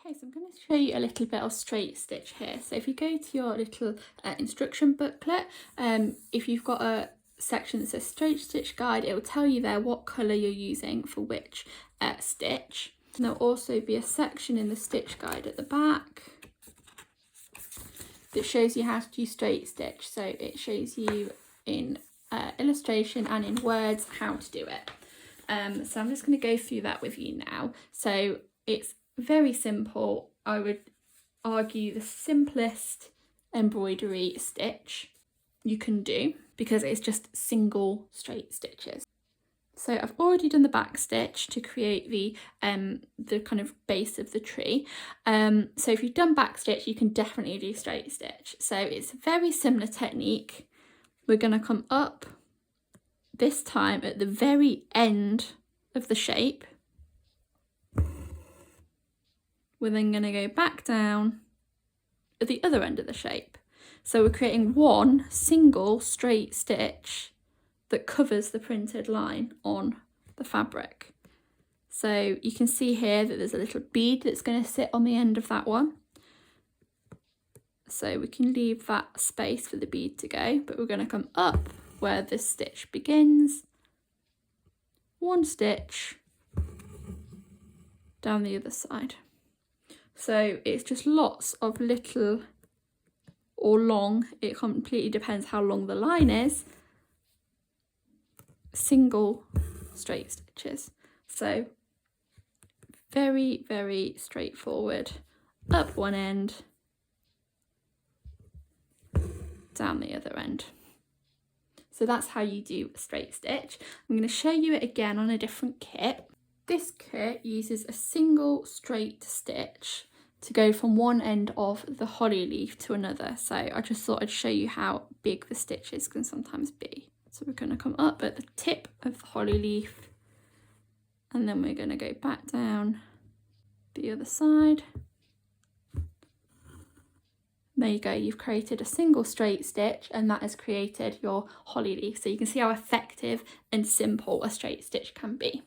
Okay, so I'm going to show you a little bit of straight stitch here. So if you go to your little instruction booklet, if you've got a section that says straight stitch guide, it will tell you there what colour you're using for which stitch. And there'll also be a section in the stitch guide at the back that shows you how to do straight stitch. So it shows you in illustration and in words how to do it. So I'm just going to go through that with you now. So it's very simple. I would argue the simplest embroidery stitch you can do because it's just single straight stitches. So I've already done the back stitch to create the kind of base of the tree. So if you've done back stitch, you can definitely do straight stitch. So it's a very similar technique. We're going to come up this time at the very end of the shape. We're then going to go back down at the other end of the shape. So we're creating one single straight stitch that covers the printed line on the fabric. So you can see here that there's a little bead that's going to sit on the end of that one. So we can leave that space for the bead to go, but we're going to come up where this stitch begins, one stitch down the other side. So it's just lots of little or long, it completely depends how long the line is, single straight stitches. So very, very straightforward. Up one end, down the other end. So that's how you do a straight stitch. I'm going to show you it again on a different kit. This kit uses a single straight stitch to go from one end of the holly leaf to another. So I just thought I'd show you how big the stitches can sometimes be. So we're going to come up at the tip of the holly leaf and then we're going to go back down the other side. There you go, you've created a single straight stitch and that has created your holly leaf. So you can see how effective and simple a straight stitch can be.